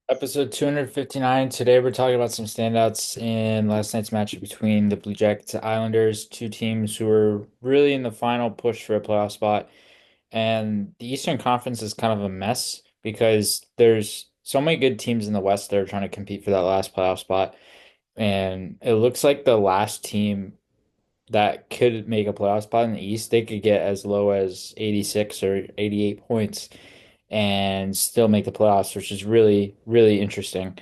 Episode 259. Today we're talking about some standouts in last night's matchup between the Blue Jackets and Islanders, two teams who are really in the final push for a playoff spot. And the Eastern Conference is kind of a mess because there's so many good teams in the West that are trying to compete for that last playoff spot. And it looks like the last team that could make a playoff spot in the East, they could get as low as 86 or 88 points and still make the playoffs, which is really, really interesting.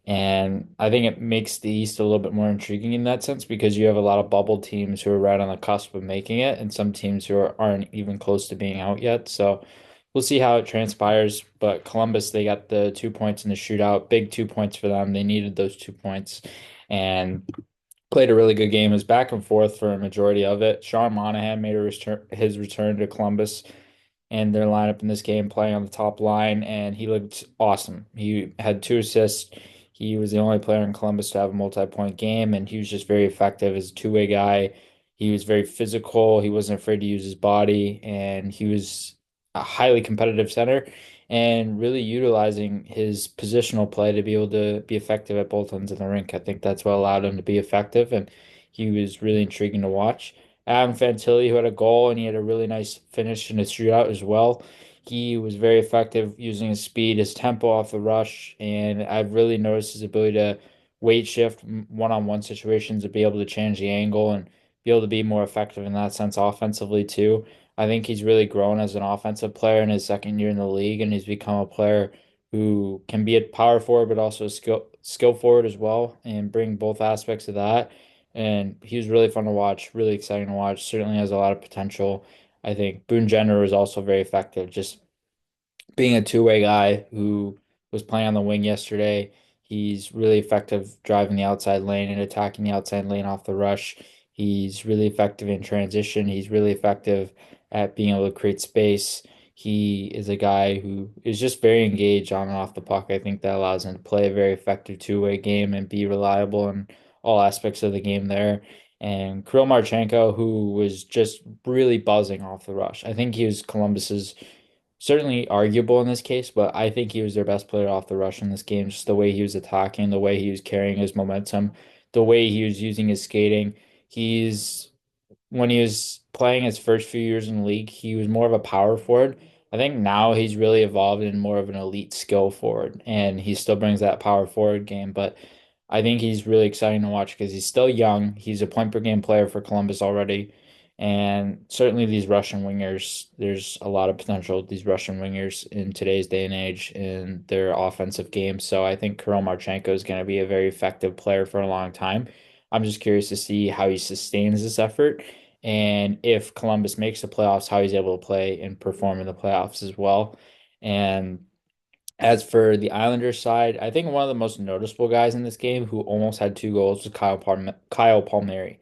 And I think it makes the East a little bit more intriguing in that sense because you have a lot of bubble teams who are right on the cusp of making it, and some teams who aren't even close to being out yet. So we'll see how it transpires. But Columbus, they got the 2 points in the shootout, big 2 points for them. They needed those 2 points and played a really good game. It was back and forth for a majority of it. Sean Monahan made his return to Columbus and their lineup in this game, playing on the top line, and he looked awesome. He had 2 assists. He was the only player in Columbus to have a multi-point game, and he was just very effective as a two-way guy. He was very physical. He wasn't afraid to use his body, and he was a highly competitive center and really utilizing his positional play to be able to be effective at both ends of the rink. I think that's what allowed him to be effective, and he was really intriguing to watch. Adam Fantilli, who had a goal and he had a really nice finish in his shootout as well. He was very effective using his speed, his tempo off the rush, and I've really noticed his ability to weight shift one-on-one situations to be able to change the angle and be able to be more effective in that sense offensively too. I think he's really grown as an offensive player in his second year in the league, and he's become a player who can be a power forward but also a skill forward as well and bring both aspects of that. And he was really fun to watch, really exciting to watch. Certainly has a lot of potential. I think Boone Jenner was also very effective, just being a two-way guy who was playing on the wing yesterday. He's really effective driving the outside lane and attacking the outside lane off the rush. He's really effective in transition. He's really effective at being able to create space. He is a guy who is just very engaged on and off the puck. I think that allows him to play a very effective two-way game and be reliable in all aspects of the game there. And Kirill Marchenko, who was just really buzzing off the rush. I think he was Columbus's certainly arguable in this case, but I think he was their best player off the rush in this game. Just the way he was attacking, the way he was carrying his momentum, the way he was using his skating. He's when he was playing his first few years in the league, he was more of a power forward. I think now he's really evolved in more of an elite skill forward, and he still brings that power forward game. But I think he's really exciting to watch because he's still young. He's a point per game player for Columbus already. And certainly these Russian wingers, there's a lot of potential with these Russian wingers in today's day and age in their offensive game. So I think Kirill Marchenko is going to be a very effective player for a long time. I'm just curious to see how he sustains this effort and if Columbus makes the playoffs, how he's able to play and perform in the playoffs as well. And as for the Islanders side, I think one of the most noticeable guys in this game who almost had 2 goals was Kyle Palmieri.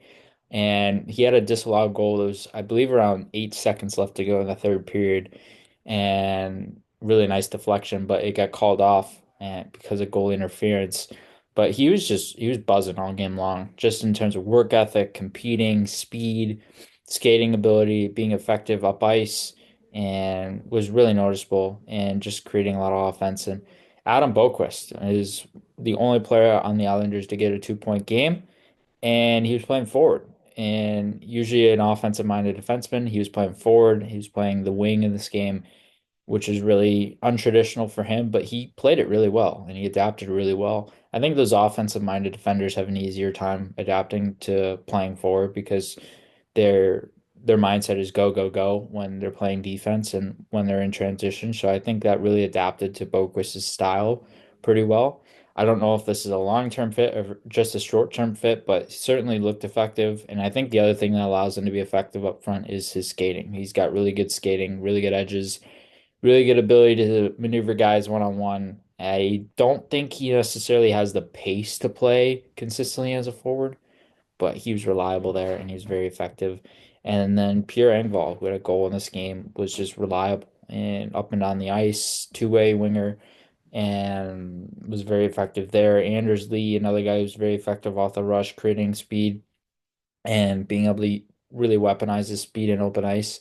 And he had a disallowed goal. There was, I believe, around 8 seconds left to go in the third period. And really nice deflection, but it got called off and because of goal interference. But he was buzzing all game long, just in terms of work ethic, competing, speed, skating ability, being effective up ice, and was really noticeable and just creating a lot of offense. And Adam Boquist is the only player on the Islanders to get a 2 point game, and he was playing forward. And usually an offensive minded defenseman, he was playing forward. He was playing the wing in this game, which is really untraditional for him, but he played it really well and he adapted really well. I think those offensive minded defenders have an easier time adapting to playing forward because their their mindset is go, go, go when they're playing defense and when they're in transition. So I think that really adapted to Boquist's style pretty well. I don't know if this is a long-term fit or just a short-term fit, but certainly looked effective. And I think the other thing that allows him to be effective up front is his skating. He's got really good skating, really good edges, really good ability to maneuver guys one on one. I don't think he necessarily has the pace to play consistently as a forward, but he was reliable there and he was very effective. And then Pierre Engvall, who had a goal in this game, was just reliable and up and down the ice, two-way winger, and was very effective there. Anders Lee, another guy who's very effective off the rush, creating speed and being able to really weaponize his speed in open ice.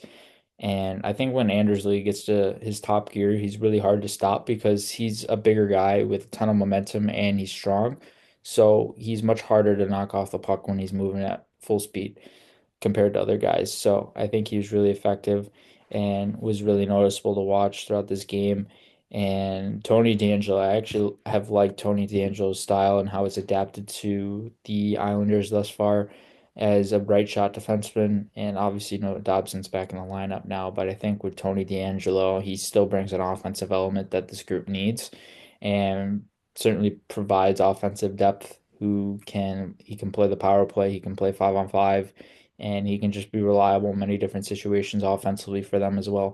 And I think when Anders Lee gets to his top gear, he's really hard to stop because he's a bigger guy with a ton of momentum and he's strong. So he's much harder to knock off the puck when he's moving at full speed compared to other guys. So I think he was really effective and was really noticeable to watch throughout this game. And Tony DeAngelo, I actually have liked Tony DeAngelo's style and how it's adapted to the Islanders thus far as a right shot defenseman. And obviously, Dobson's back in the lineup now, but I think with Tony DeAngelo, he still brings an offensive element that this group needs and certainly provides offensive depth. He can play the power play, he can play 5-on-5, and he can just be reliable in many different situations offensively for them as well.